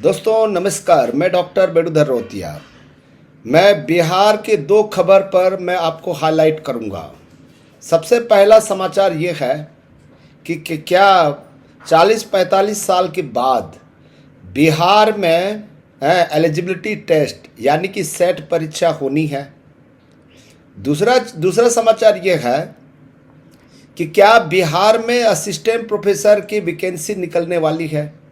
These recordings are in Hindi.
दोस्तों नमस्कार, मैं डॉक्टर बेडूधर रोतिया। मैं बिहार के दो खबर पर मैं आपको हाईलाइट करूंगा। सबसे पहला समाचार ये है कि क्या 40-45 साल के बाद बिहार में एलिजिबिलिटी टेस्ट यानी कि सेट परीक्षा होनी है। दूसरा समाचार ये है कि क्या बिहार में असिस्टेंट प्रोफेसर की वैकेंसी निकलने वाली है।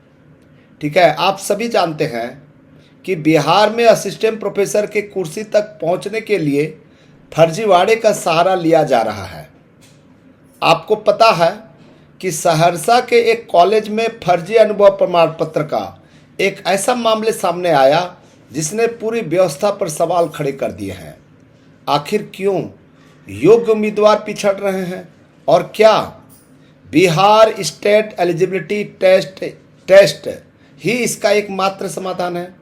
ठीक है, आप सभी जानते हैं कि बिहार में असिस्टेंट प्रोफेसर के कुर्सी तक पहुंचने के लिए फर्जीवाड़े का सहारा लिया जा रहा है। आपको पता है कि सहरसा के एक कॉलेज में फर्जी अनुभव प्रमाण पत्र का एक ऐसा मामले सामने आया जिसने पूरी व्यवस्था पर सवाल खड़े कर दिए हैं। आखिर क्यों योग्य उम्मीदवार पिछड़ रहे हैं और क्या बिहार स्टेट एलिजिबिलिटी टेस्ट ही इसका एकमात्र समाधान है।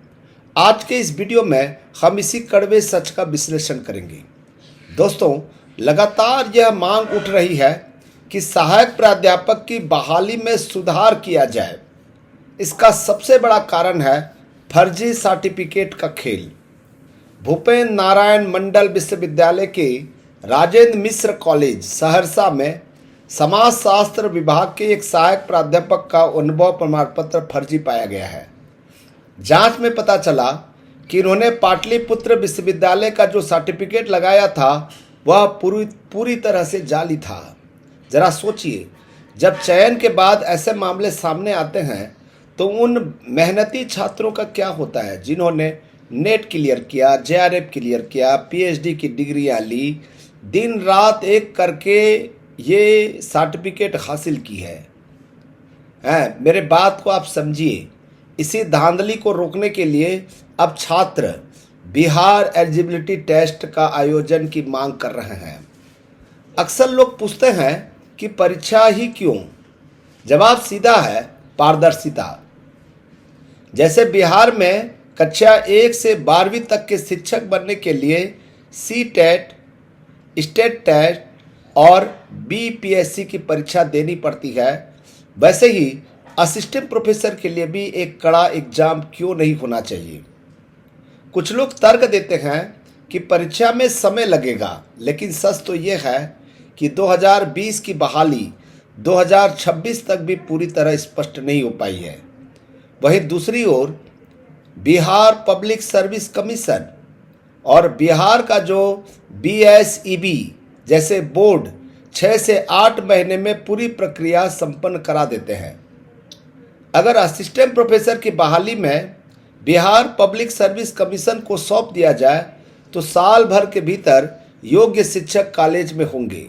आज के इस वीडियो में हम इसी कड़वे सच का विश्लेषण करेंगे। दोस्तों, लगातार यह मांग उठ रही है कि सहायक प्राध्यापक की बहाली में सुधार किया जाए। इसका सबसे बड़ा कारण है फर्जी सर्टिफिकेट का खेल। भूपेंद्र नारायण मंडल विश्वविद्यालय के राजेंद्र मिश्र कॉलेज सहरसा में समाजशास्त्र विभाग के एक सहायक प्राध्यापक का अनुभव प्रमाण पत्र फर्जी पाया गया है। जांच में पता चला कि इन्होंने पाटलिपुत्र विश्वविद्यालय का जो सर्टिफिकेट लगाया था वह पूरी तरह से जाली था। जरा सोचिए, जब चयन के बाद ऐसे मामले सामने आते हैं तो उन मेहनती छात्रों का क्या होता है जिन्होंने नेट क्लियर किया, जेआरएफ क्लियर किया, पीएचडी की डिग्रियां ली, दिन रात एक करके ये सर्टिफिकेट हासिल की है। मेरे बात को आप समझिए। इसी धांधली को रोकने के लिए अब छात्र बिहार एलिजिबिलिटी टेस्ट का आयोजन की मांग कर रहे हैं। अक्सर लोग पूछते हैं कि परीक्षा ही क्यों। जवाब सीधा है, पारदर्शिता। जैसे बिहार में कक्षा 1 से 12वीं तक के शिक्षक बनने के लिए सी-टेट, स्टेट टेस्ट और बीपीएससी की परीक्षा देनी पड़ती है, वैसे ही असिस्टेंट प्रोफेसर के लिए भी एक कड़ा एग्जाम क्यों नहीं होना चाहिए। कुछ लोग तर्क देते हैं कि परीक्षा में समय लगेगा, लेकिन सच तो ये है कि 2020 की बहाली 2026 तक भी पूरी तरह स्पष्ट नहीं हो पाई है। वहीं दूसरी ओर बिहार पब्लिक सर्विस कमीशन और बिहार का जो बीएसईबी जैसे बोर्ड 6 से 8 महीने में पूरी प्रक्रिया संपन्न करा देते हैं। अगर असिस्टेंट प्रोफेसर की बहाली में बिहार पब्लिक सर्विस कमीशन को सौंप दिया जाए तो साल भर के भीतर योग्य शिक्षक कॉलेज में होंगे।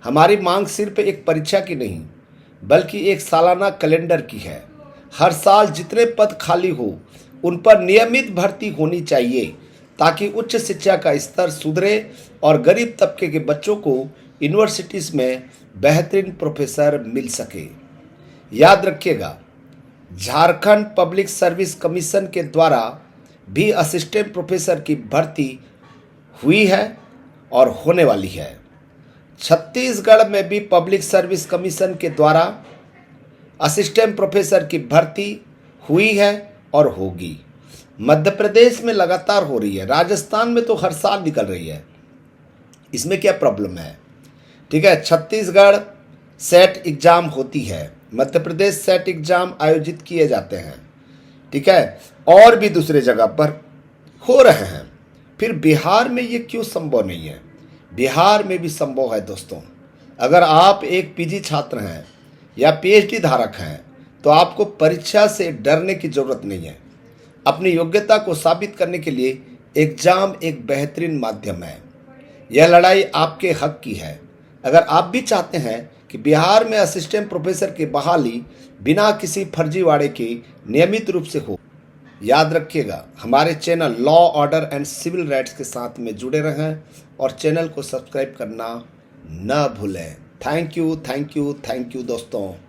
हमारी मांग सिर्फ एक परीक्षा की नहीं बल्कि एक सालाना कैलेंडर की है। हर साल जितने पद खाली हो उन पर नियमित भर्ती होनी चाहिए ताकि उच्च शिक्षा का स्तर सुधरे और गरीब तबके के बच्चों को यूनिवर्सिटीज़ में बेहतरीन प्रोफेसर मिल सके। याद रखिएगा, झारखंड पब्लिक सर्विस कमीशन के द्वारा भी असिस्टेंट प्रोफेसर की भर्ती हुई है और होने वाली है। छत्तीसगढ़ में भी पब्लिक सर्विस कमीशन के द्वारा असिस्टेंट प्रोफेसर की भर्ती हुई है और होगी। मध्य प्रदेश में लगातार हो रही है, राजस्थान में तो हर साल निकल रही है। इसमें क्या प्रॉब्लम है? ठीक है, छत्तीसगढ़ सेट एग्जाम होती है, मध्य प्रदेश सेट एग्जाम आयोजित किए जाते हैं। ठीक है, और भी दूसरे जगह पर हो रहे हैं। फिर बिहार में ये क्यों संभव नहीं है? बिहार में भी संभव है दोस्तों। अगर आप एक पीजी छात्र हैं या पीएचडी धारक हैं तो आपको परीक्षा से डरने की जरूरत नहीं है। अपनी योग्यता को साबित करने के लिए एग्जाम एक बेहतरीन माध्यम है। यह लड़ाई आपके हक की है। अगर आप भी चाहते हैं कि बिहार में असिस्टेंट प्रोफेसर की बहाली बिना किसी फर्जीवाड़े के नियमित रूप से हो, याद रखिएगा हमारे channel law order and civil rights के साथ में जुड़े रहें और चैनल को सब्सक्राइब करना न भूलें। थैंक यू दोस्तों।